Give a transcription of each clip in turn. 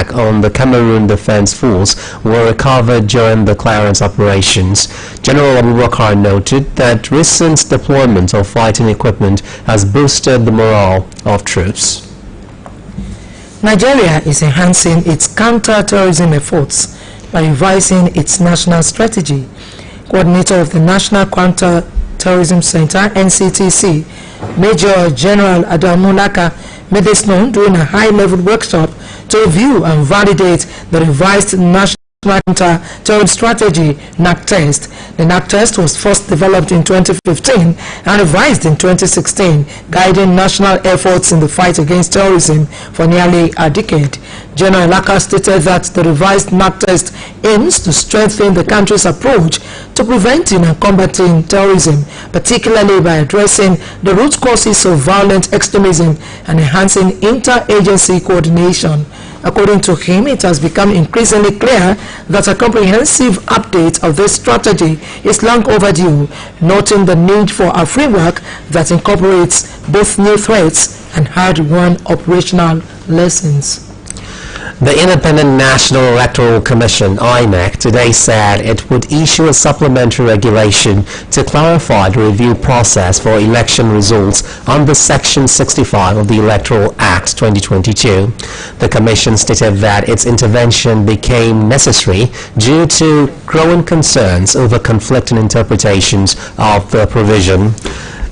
attack on the Cameroon Defense Force were recovered during the clearance operations. General Abubakar noted that recent deployment of fighting equipment has boosted the morale of troops. Nigeria is enhancing its counter-terrorism efforts by revising its national strategy. Coordinator of the National Counter-Terrorism Center, NCTC, Major General Adamu Laka, made this known during a high-level workshop to review and validate the revised National Counter-Terrorism Strategy NAC test. The NAC test was first developed in 2015 and revised in 2016, guiding national efforts in the fight against terrorism for nearly a decade. General Laka stated that the revised NAC test aims to strengthen the country's approach to preventing and combating terrorism, particularly by addressing the root causes of violent extremism and enhancing interagency coordination. According to him, it has become increasingly clear that a comprehensive update of this strategy is long overdue, noting the need for a framework that incorporates both new threats and hard-won operational lessons. The Independent National Electoral Commission, INEC, today said it would issue a supplementary regulation to clarify the review process for election results under Section 65 of the Electoral Act 2022. The Commission stated that its intervention became necessary due to growing concerns over conflicting interpretations of the provision.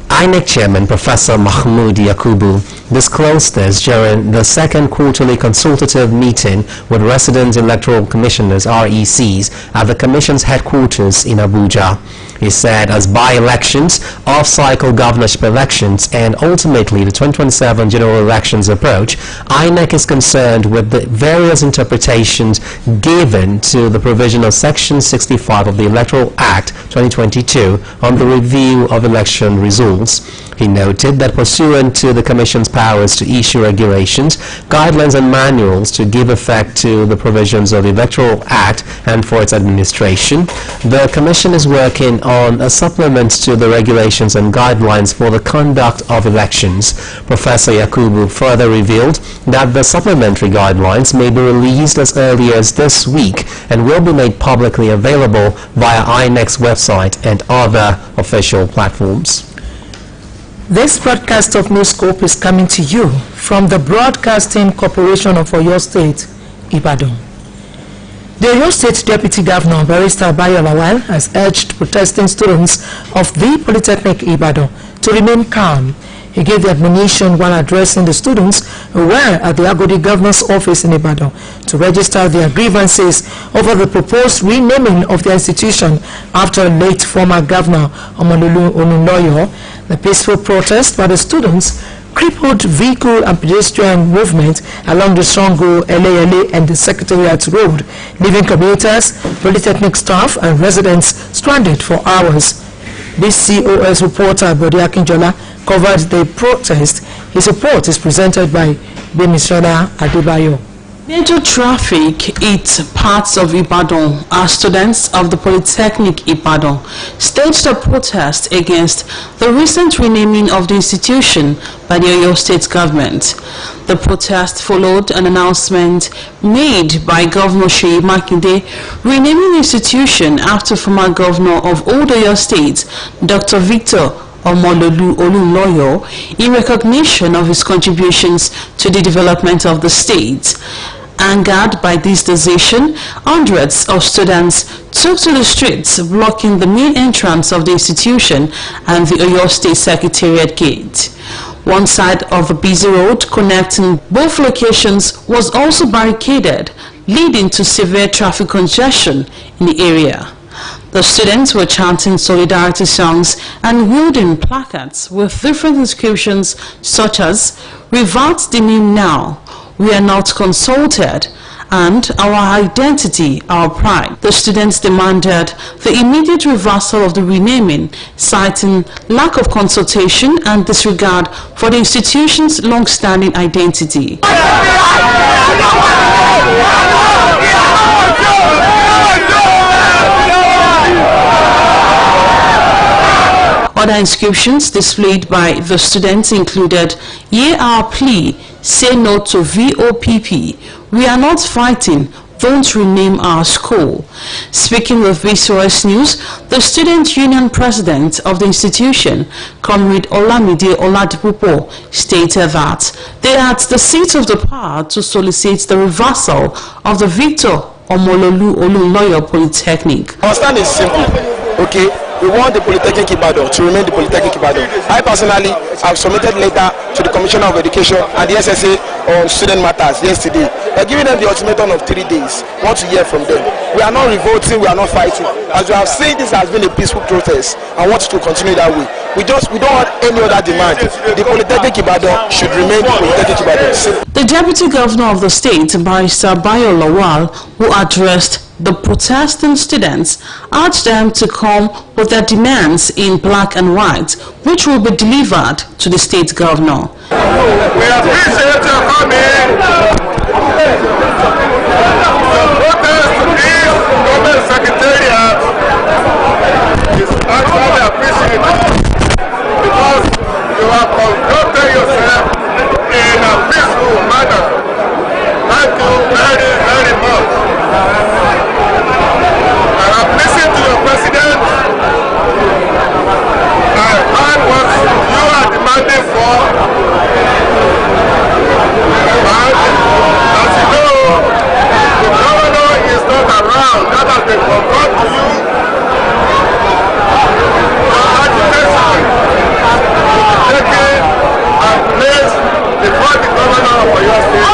INEC Chairman Professor Mahmoud Yakubu disclosed this during the second quarterly consultative meeting with resident electoral commissioners (RECs) at the Commission's headquarters in Abuja. He said as by-elections, off-cycle governorship elections, and ultimately the 2027 general elections approach, INEC is concerned with the various interpretations given to the provision of Section 65 of the Electoral Act 2022 on the review of election results. He noted that pursuant to the Commission's powers to issue regulations, guidelines and manuals to give effect to the provisions of the Electoral Act and for its administration, the Commission is working on a supplement to the regulations and guidelines for the conduct of elections. Professor Yakubu further revealed that the supplementary guidelines may be released as early as this week and will be made publicly available via INEC's website and other official platforms. This broadcast of Newscope is coming to you from the Broadcasting Corporation of OYOSTATE, Ibadan. The Oyo State Deputy Governor, Barrister Oluyole, has urged protesting students of the Polytechnic Ibadan to remain calm. He gave the admonition while addressing the students who were at the Agodi Governor's office in Ibadan to register their grievances over the proposed renaming of the institution after late former Governor Oluyole. The peaceful protest by the students crippled vehicle and pedestrian movement along the Songo, LALA and the Secretariat Road, leaving commuters, polytechnic staff and residents stranded for hours. This COS reporter, Bode Akinjola, covered the protest. His report is presented by Bemisola Adebayo. Major traffic hit parts of Ibadan as students of the Polytechnic Ibadan staged a protest against the recent renaming of the institution by the Oyo State government. The protest followed an announcement made by Governor Seyi Makinde renaming the institution after former governor of Old Oyo State, Dr. Victor Oluyole, in recognition of his contributions to the development of the state. Angered by this decision, hundreds of students took to the streets, blocking the main entrance of the institution and the Oyo State Secretariat gate. One side of the busy road connecting both locations was also barricaded, leading to severe traffic congestion in the area. The students were chanting solidarity songs and wielding placards with different inscriptions such as "Revert the name now," "We are not consulted," and "Our identity, our pride." The students demanded the immediate reversal of the renaming, citing lack of consultation and disregard for the institution's long-standing identity. Other inscriptions displayed by the students included "Hear our plea, say no to VOPP. We are not fighting. Don't rename our school. Speaking with VCOS News, the Student Union President of the institution, Comrade Olamide Oladipupo, stated that they are at the seat of the power to solicit the reversal of the Victor Oluyole Polytechnic. Our stand is simple, okay? We want the Polytechnic Ibadan to remain the Polytechnic Ibadan. I personally have submitted letter to the Commissioner of Education and the SSA on student matters yesterday. They're giving them the ultimatum of 3 days. We want to hear from them. We are not revolting, we are not fighting. As you have seen, this has been a peaceful protest and want it to continue that way. We don't want any other demand. The Polytechnic Ibadan should remain the Polytechnic Ibadan. The Deputy Governor of the state, Barrister Bayo Lawal, who addressed the protesting students, urged them to come with their demands in black and white, which will be delivered to the state governor. We appreciate your coming. Protest to this government secretariat is actually appreciated because you have conducted yourself in a peaceful manner. Thank you very, very much. And I've listened to your president. I heard what you are demanding for. And as you know, the governor is not around. That has been confirmed to you. Your agitation will be taken and placed before the governor of OYOSTATE.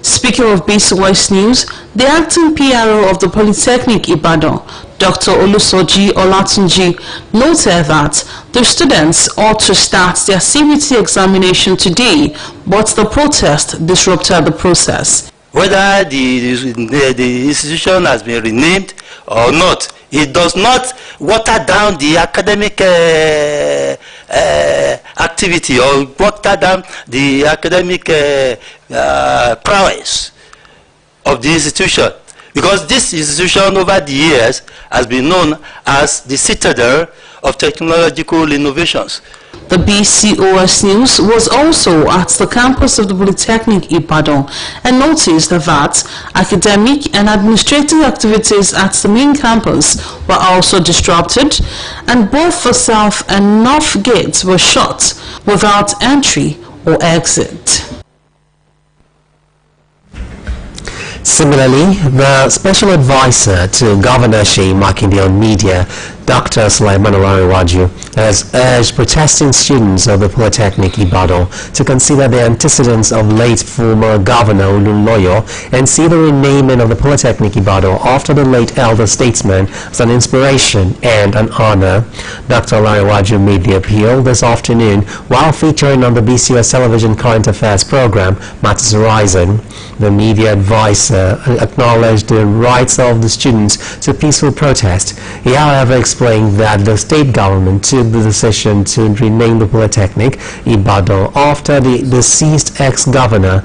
Speaking of BCOS News, the acting PRO of the Polytechnic Ibadan, Dr. Olusoji Olatunji, noted that the students ought to start their CBT examination today, but the protest disrupted the process. Whether the institution has been renamed or not, it does not water down the academic activity or water down the academic prowess of the institution, because this institution over the years has been known as the citadel of technological innovations. The BCOS News was also at the campus of the Polytechnic Ibadan and noticed that academic and administrative activities at the main campus were also disrupted, and both the south and north gates were shut without entry or exit. Similarly, the Special Advisor to Governor Seyi Makinde on Media, Dr. Sulaiman Oluyole, has urged protesting students of the Polytechnic Ibadan to consider the antecedents of late former Governor Oluyole and see the renaming of the Polytechnic Ibadan after the late elder statesman as an inspiration and an honor. Dr. Oluyole made the appeal this afternoon while featuring on the BCOS Television Current Affairs program Matters Horizon. The media advisor acknowledged the rights of the students to peaceful protest. He, however, explained that the state government took the decision to rename the Polytechnic Ibadan after the deceased ex-governor,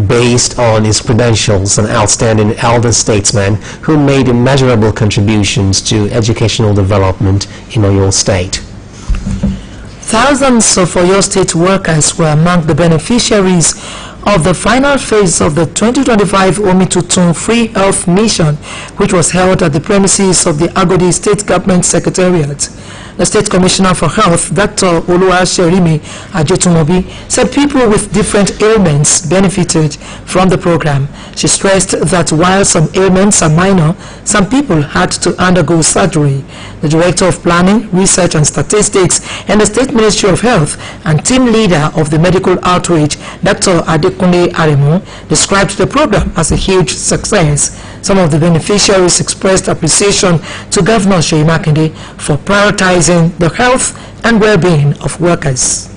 based on his credentials, an outstanding elder statesman who made immeasurable contributions to educational development in Oyo State. Thousands of Oyo State workers were among the beneficiaries of the final phase of the 2025 Omitutun Free Health Mission, which was held at the premises of the Agodi State Government Secretariat. The State Commissioner for Health, Dr. Oluyole Ajetumobi, said people with different ailments benefited from the program. She stressed that while some ailments are minor, some people had to undergo surgery. The Director of Planning, Research and Statistics and the State Ministry of Health and team leader of the medical outreach, Dr. Adekunle Aremu, described the program as a huge success. Some of the beneficiaries expressed appreciation to Governor Seyi Makinde for prioritizing the health and well-being of workers.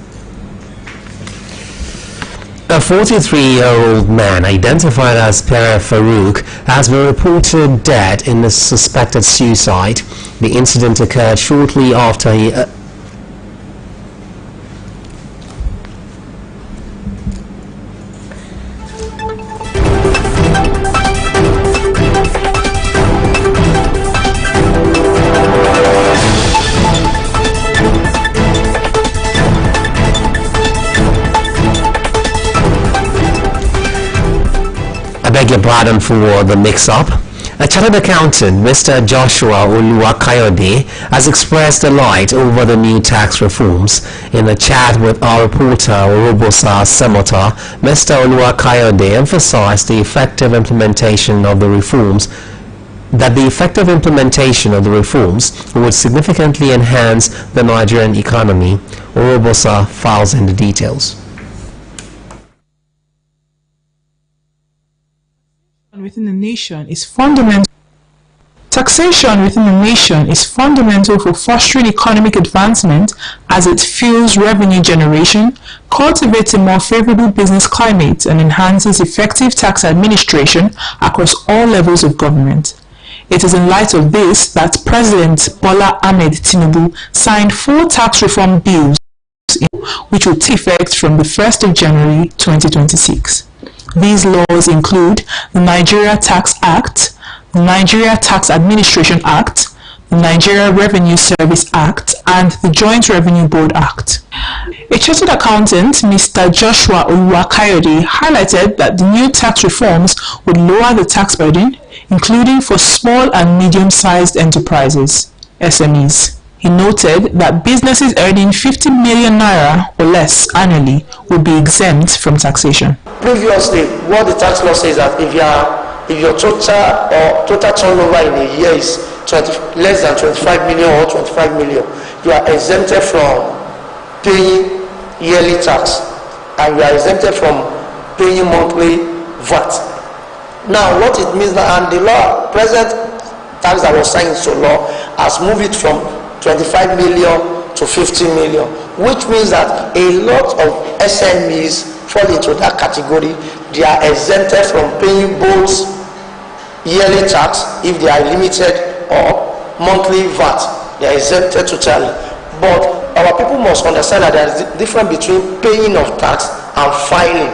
A 43-year-old man identified as Pere Farouk has been reported dead in a suspected suicide. The incident occurred shortly after he beg your pardon for the mix-up. A chartered accountant, Mr. Joshua Oluyole, has expressed delight over the new tax reforms. In a chat with our reporter Orobosa Semota, Mr. Oluyole emphasized the effective implementation of the reforms would significantly enhance the Nigerian economy. Orobosa files in the details. Within the nation is fundamental. Taxation within the nation is fundamental for fostering economic advancement as it fuels revenue generation, cultivates a more favorable business climate, and enhances effective tax administration across all levels of government. It is in light of this that President Bola Ahmed Tinubu signed 4 tax reform bills which will take effect from the 1st of January 2026. These laws include the Nigeria Tax Act, the Nigeria Tax Administration Act, the Nigeria Revenue Service Act, and the Joint Revenue Board Act. A chartered accountant, Mr. Joshua Oluyole, highlighted that the new tax reforms would lower the tax burden, including for small and medium-sized enterprises, SMEs. He noted that businesses earning 50 million naira or less annually will be exempt from taxation. Previously, what the tax law says that if your total turnover in a year is less than 25 million or 25 million, you are exempted from paying yearly tax and you are exempted from paying monthly VAT. Now, what it means now, and the law, present tax that was signed into law, has moved it from 25 million to 50 million, which means that a lot of SMEs fall into that category. They are exempted from paying both yearly tax if they are limited or monthly VAT. They are exempted totally. But our people must understand that there is a difference between paying of tax and filing.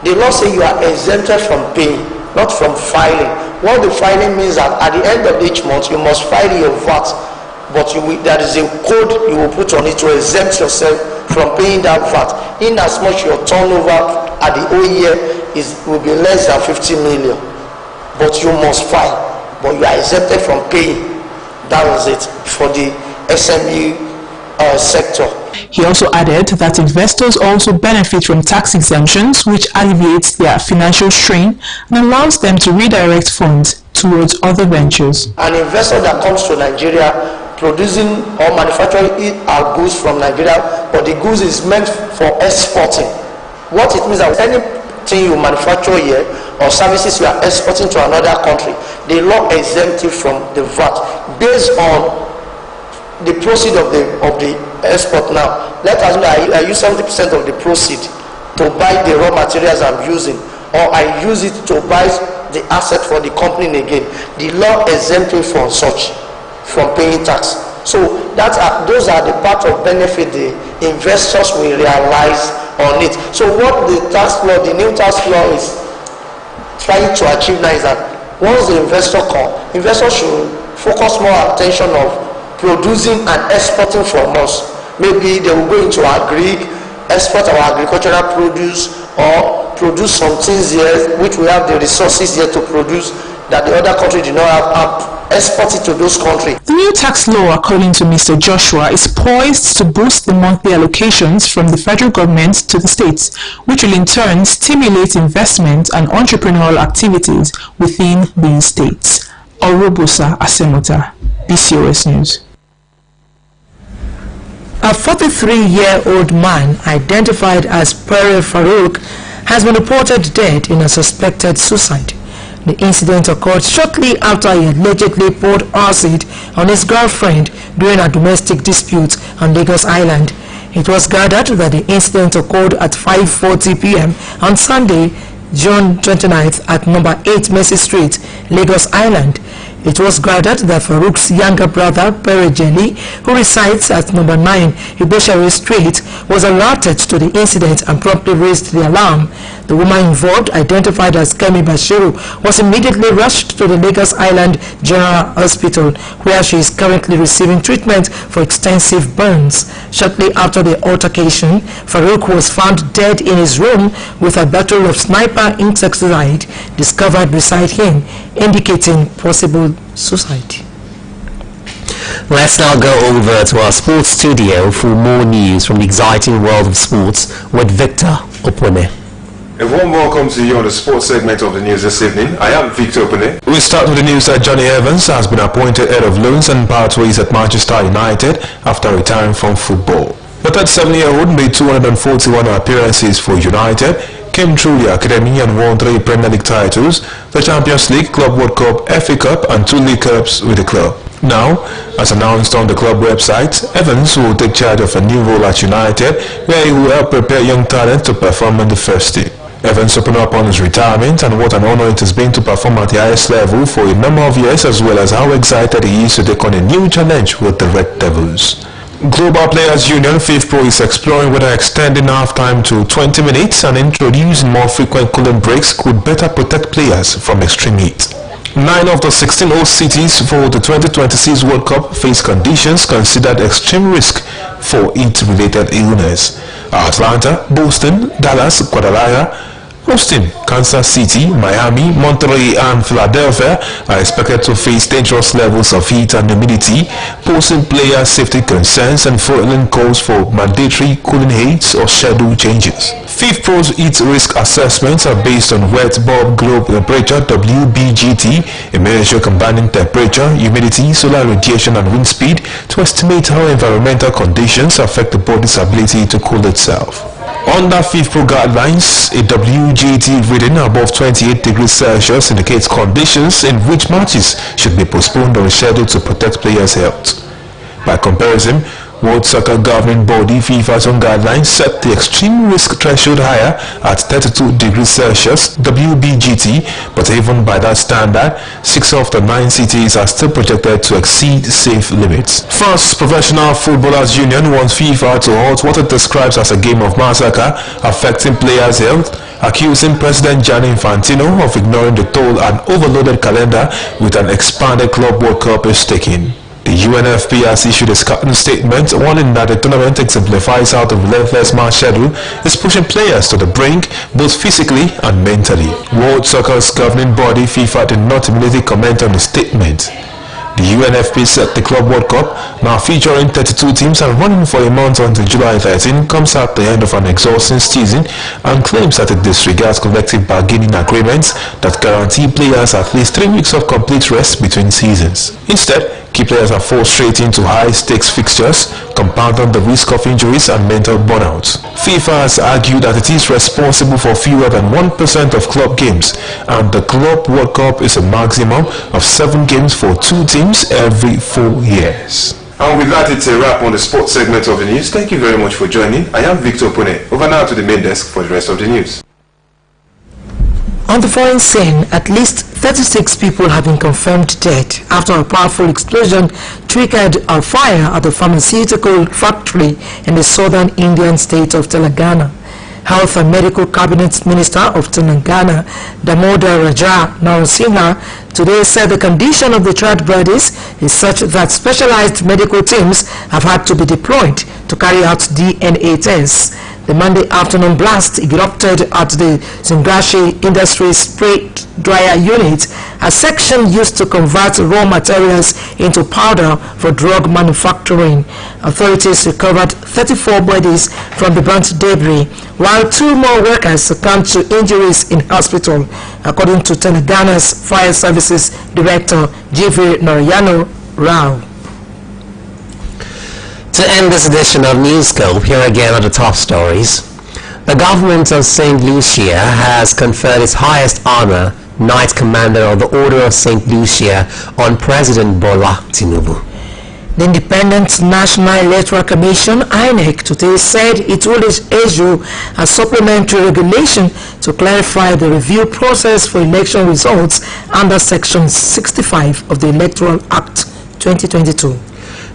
The law says you are exempted from paying, not from filing. What the filing means that at the end of each month you must file your VAT. But there is a code you will put on it to exempt yourself from paying that VAT, in as much your turnover at the whole year will be less than 50 million. But you must file, but you are exempted from paying. That was it for the SME sector. He also added that investors also benefit from tax exemptions, which alleviates their financial strain and allows them to redirect funds towards other ventures. An investor that comes to Nigeria producing or manufacturing our goods from Nigeria, but the goods is meant for exporting. What it means that anything you manufacture here or services you are exporting to another country, the law exempts you from the VAT based on the proceed of the export. Now, let us know I use 70% of the proceed to buy the raw materials I'm using, or I use it to buy the asset for the company again. The law exempts you from such, from paying tax. So those are the part of benefit the investors will realize on it. So what the tax law, the new tax law is trying to achieve now is that once the investor comes, investors should focus more attention of producing and exporting from us. Maybe they will go into export our agricultural produce, or produce some things here which we have the resources here to produce that the other country do not have, export it to those countries. The new tax law, according to Mr. Joshua, is poised to boost the monthly allocations from the federal government to the states, which will in turn stimulate investment and entrepreneurial activities within these states. Orobosa Asemota, BCOS News. A 43-year-old man identified as Pere Farouk has been reported dead in a suspected suicide. The incident occurred shortly after he allegedly poured acid on his girlfriend during a domestic dispute on Lagos Island. It was gathered that the incident occurred at 5:40 p.m. on Sunday, June 29th at number 8 Mercy Street, Lagos Island. It was gathered that Farouk's younger brother, Perejeli, who resides at number 9 Ibeshari Street, was alerted to the incident and promptly raised the alarm. The woman involved, identified as Kemi Bashiru, was immediately rushed to the Lagos Island General Hospital, where she is currently receiving treatment for extensive burns. Shortly after the altercation, Farouk was found dead in his room with a bottle of sniper insecticide discovered beside him, indicating possible suicide. Let's now go over to our sports studio for more news from the exciting world of sports with Victor Opone. A warm welcome to you on the sports segment of the news this evening. I am Victor Opone. We start with the news that Johnny Evans has been appointed head of loans and pathways at Manchester United after retiring from football. The 37-year-old made 241 appearances for United, came through the academy and won 3 Premier League titles, the Champions League, Club World Cup, FA Cup and 2 League Cups with the club. Now, as announced on the club website, Evans will take charge of a new role at United, where he will help prepare young talent to perform in the first team. Evans opened up on his retirement and what an honor it has been to perform at the highest level for a number of years, as well as how excited he is to take on a new challenge with the Red Devils. Global Players Union FIFPro is exploring whether extending half-time to 20 minutes and introducing more frequent cooling breaks could better protect players from extreme heat. 9 of the 16 host cities for the 2026 World Cup face conditions considered extreme risk for heat-related illness. Atlanta, Boston, Dallas, Guadalajara, Austin, Kansas City, Miami, Monterrey and Philadelphia are expected to face dangerous levels of heat and humidity, posing player safety concerns and foiling calls for mandatory cooling aids or schedule changes. FIFPro's heat risk assessments are based on wet bulb globe temperature (WBGT), a measure combining temperature, humidity, solar radiation and wind speed to estimate how environmental conditions affect the body's ability to cool itself. Under FIFPro guidelines, a WGT reading above 28 degrees Celsius indicates conditions in which matches should be postponed or rescheduled to protect players' health. By comparison, World Soccer Governing Body FIFA's own guidelines set the extreme risk threshold higher at 32 degrees Celsius WBGT, but even by that standard, 6 of the 9 cities are still projected to exceed safe limits. First, Professional Footballers Union wants FIFA to halt what it describes as a game of massacre affecting players' health, accusing President Gianni Infantino of ignoring the toll an overloaded calendar with an expanded Club World Cup is taking. The UNFP has issued a scathing statement warning that the tournament exemplifies how the relentless match schedule is pushing players to the brink both physically and mentally. World Soccer's governing body FIFA did not immediately comment on the statement. The UNFP said the Club World Cup, now featuring 32 teams and running for a month until July 13, comes at the end of an exhausting season and claims that it disregards collective bargaining agreements that guarantee players at least 3 weeks of complete rest between seasons. Instead, key players are forced straight into high-stakes fixtures, compounding the risk of injuries and mental burnout. FIFA has argued that it is responsible for fewer than 1% of club games, and the Club World Cup is a maximum of 7 games for 2 teams every 4 years. And with that, it's a wrap on the sports segment of the news. Thank you very much for joining. I am Victor Opone. Over now to the main desk for the rest of the news. On the foreign scene, at least 36 people have been confirmed dead after a powerful explosion triggered a fire at a pharmaceutical factory in the southern Indian state of Telangana. Health and Medical Cabinet Minister of Telangana, Damodar Raja Narasimha, today said the condition of the charred bodies is such that specialized medical teams have had to be deployed to carry out DNA tests. The Monday afternoon blast erupted at the Zingashi Industries Spray Dryer Unit, a section used to convert raw materials into powder for drug manufacturing. Authorities recovered 34 bodies from the burnt debris, while 2 more workers succumbed to injuries in hospital, according to Telangana's Fire Services Director G.V. Narayana Rao. To end this edition of Newscope, here again are the top stories. The government of St. Lucia has conferred its highest honor, Knight Commander of the Order of St. Lucia, on President Bola Tinubu. The Independent National Electoral Commission, INEC, today said it will issue a supplementary regulation to clarify the review process for election results under Section 65 of the Electoral Act 2022.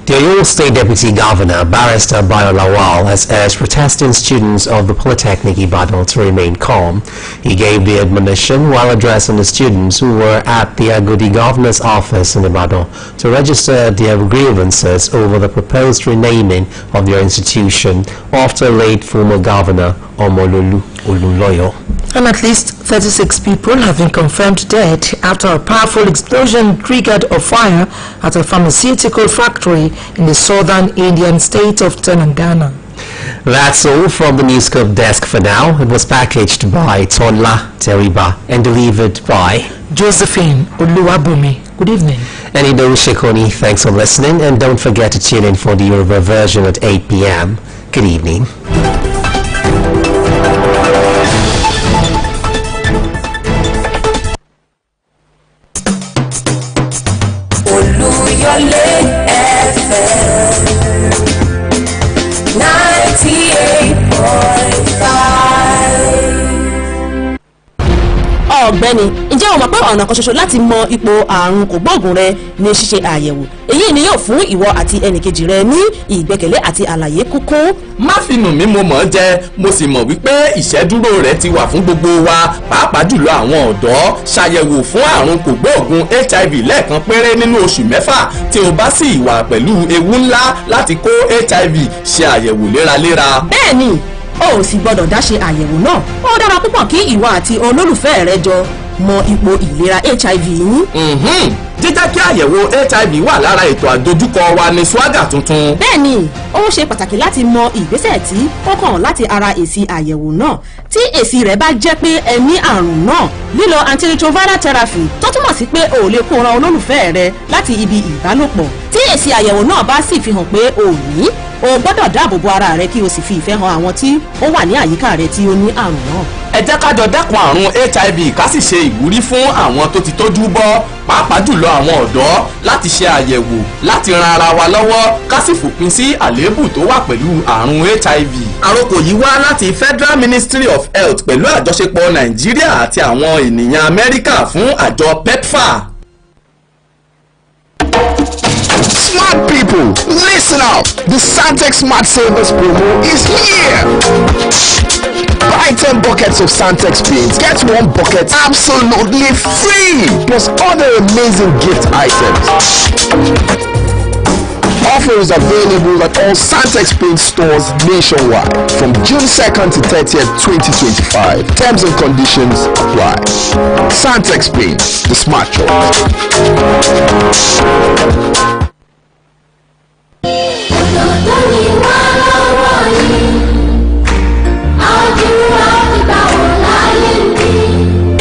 The Oluyole State Deputy Governor, Barrister Oluyole, has urged protesting students of the Polytechnic Ibadan to remain calm. He gave the admonition while addressing the students who were at the Agodi Governor's office in Ibadan to register their grievances over the proposed renaming of their institution after late former Governor Oluyole. And at least 36 people have been confirmed dead after a powerful explosion triggered a fire at a pharmaceutical factory in the southern Indian state of Telangana. That's all from the Newscope desk for now. It was packaged by Tonla Teriba and delivered by Josephine Oluwabumi. Good evening. And Ido Shekoni, thanks for listening, and don't forget to tune in for the Yoruba version at 8 p.m. Good evening. Oluyole FM 98.5. Ọ̀gbẹ́ni, ǹjẹ́ o mọ̀ pé ọ̀nà kan ṣoṣo láti mọ ipò àrùn kògbóògùn rẹ ni ṣíṣe àyẹ̀wò? Èyí ni yóò fún ìwọ àti ẹnìkejì rẹ ní ìgbẹ́kẹ̀lé àti àlàyé kúkún. Má fi nù mí, mo mọ̀ ọ́ jẹ, mo sì mọ̀ wípé ìṣẹ́dúró rẹ̀ ti wà fún gbogbo wa, pàápàá jùlọ àwọn ọ̀dọ́. Ṣàyẹ̀wò fún àrùn kògbóògùn HIV lẹ́ẹ̀kan péré nínú oṣù mẹ́fà tí o bá sì wà pẹ̀lú ewu ńlá láti kó HIV. Ṣe àyẹ̀wò léraléra. Bẹ́ẹ̀ni, o ò sì gbọdọ̀ dá ṣe àyẹ̀wò náà. Ó dára púpọ̀ kí ìwọ àti olólùfẹ́ rẹ jọ mọ ipò ìlera HIV yín. Jíjẹ́ kí àyẹ̀wò HIV wà lára ètò àdójúkọ wa ní swagger tuntun. Bẹ́ẹ̀ni, ó ṣe pàtàkì láti mọ ìgbésẹ̀ tí ó kàn láti ara èsì àyẹ̀wò náà. Tí èsì rẹ̀ bá jẹ́ pé ẹ ní àrùn náà, lílo antiretroviral therapy tó túmọ̀ sí pé o ò lè kó ran olólùfẹ́ rẹ láti ibi ìbálòpọ̀. Tí èsì àyẹ̀wò náà bá sì fi hàn pé o ní, o gbọ́dọ̀ dáàbò bo ara rẹ kí o sì fi ìfẹ́ hàn àwọn tí ó wà ní àyíká rẹ tí ó ní àrùn náà. Ẹ jẹ́ ká jọ dẹ́kun àrùn HIV ká sì ṣe ìwúrí fún àwọn tó ti tójú bọ́, pàápàá jùlọ àwọn ọ̀dọ́, láti ṣe àyẹ̀wò láti ran ara wa lọ́wọ́ ká sì fòpin sí àléébù tó wà pẹ̀lú àrùn HIV. Àròkọ yìí wá láti Federal Ministry of Health pẹ̀lú àjọṣepọ̀ Nàìjíríà àti àwọn ènìyàn Amẹ́ríkà fún àjọ PEPFAR. Smart people, listen up! The Santex Smart Savers promo is here! Buy 10 buckets of Santex paints, get 1 bucket absolutely free! Plus other amazing gift items. Offer is available at all Santex paint stores nationwide from June 2nd to 30th, 2025. Terms and conditions apply. Santex Paint, the smart choice.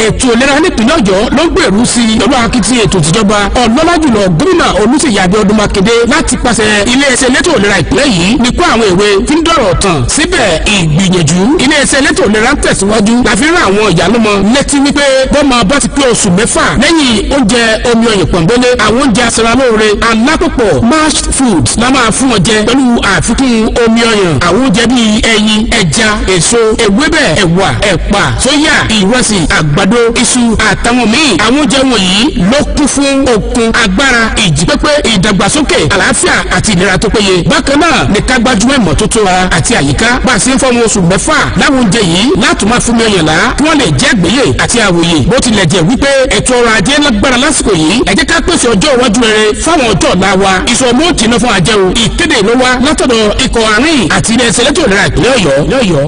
ètò ìlera nípìnlẹ̀ Ọ̀yọ́ ló ń gbèrú sí i pẹ̀lú akitiyan ètò ìjọba ọlọ́lá jùlọ gómìnà Olúṣèyí Abíọ́dún Mákindé láti pàṣẹ iléeṣẹ́ elétò ìlera ìpínlẹ̀ yìí ní kó àwọn èwe fi ń dọ̀rọ̀ tàn síbẹ̀ ìgbìyànjú iléeṣẹ́ elétò ìlera ń tẹ̀síwájú láfi rán àwọn ìyálọ́mọ létí wípé bọ́mọ bá ti pé oṣù mẹ́fà lẹ́yìn oúnjẹ omi ọyàn pọ̀nbélé àwọn oúnjẹ aṣaralóore alápòpọ̀ mashed foods la máa fún wọn jẹ pẹ̀lú àfikún omi ọyàn àwọn oúnjẹ bíi ẹyin ẹja èso ewébẹ̀ ẹ̀wà ẹ̀pà sóyà ìrẹsì àgbàdo iṣu àtàwọn míì àwọn oúnjẹ wọ̀nyí ló kún fún okun agbára ìjípépé ìdàgbàsókè àlàáfíà àti ìlera tó péye bákan náà ní ká gbájúmọ́ ìmọ́tótó ara àti àyíká bá a ṣe ń fọ́mọ oṣù mẹ́fà láwọn oúnjẹ yìí láti máa fún mi ọyàn lá kí wọ́n lè jẹ́ gbéyè àti àwòyè bó tilẹ̀ jẹ́ wípé ètò ọrọ̀ ajé lágbára lásìkò yìí ẹ jẹ́ ká pèsè ọjọ́ iwájú rere fáwọn ọjọ́ ọ̀la wa ìṣòro jìnnà fún àjẹun ìkéde ló wá látọ̀dọ̀ ikọ̀ àárín àti ilé ẹsẹ̀ elétò ìlera ìpínlẹ̀ Ọ̀yọ́.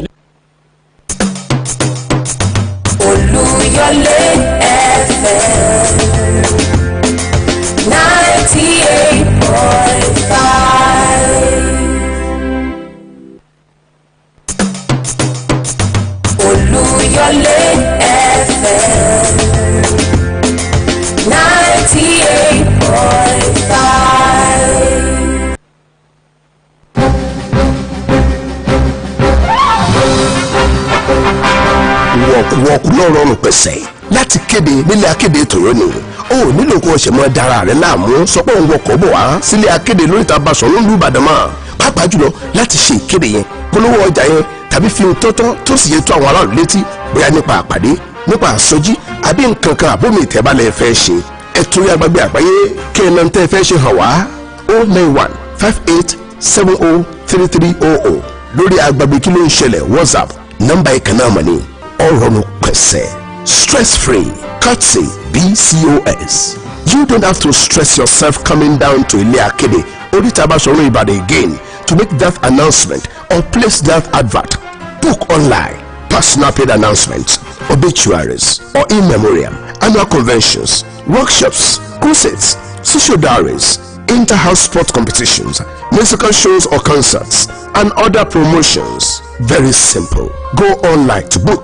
Oluyole FM 98.5. Oluyole FM 98.5. Wọ̀kùwọ̀kù ló rọrùn pẹ̀sẹ̀ láti kéde nílé akéde tòrónì ó nílò kó o ṣe mọ́ dára rẹ̀ láàmú sọ pé òun wọkọ̀ bọ̀ wá sílé akéde lóríta Basọ̀run nílùú Ìbàdàn mọ́ pàápàá jùlọ láti ṣe ìkéde yẹn polówó ọjà yẹn tàbí fi ohun tọ́tọ́ tó sì yẹ tó àwọn aráàlú létí bóyá nípa àpàdé nípa àsọjí àbí nǹkan kan àbómi ìtẹ́bálẹ̀ fẹ́ ṣe ẹ torí agbègbè àgbáyé kí ẹ náà tẹ́ fẹ́ ṣe hàn wá 09158703300 lórí agbègbè kí ló ń ṣẹlẹ̀ WhatsApp nọ́mbà ìkànnà mọ̀ ní ọ̀rọ̀rùn pẹ̀sẹ̀ stress free courtesy BCOS. You don't have to stress yourself coming down to Ile Akede Orita Basọ̀run Ìbàdàn again to make that announcement or place that advert. Book online, personal paid announcements, obituaries or in memoriam, annual conventions, workshops, crusades, social diaries, inter-house sport competitions, musical shows or concerts, and other promotions. Very simple. Go online to book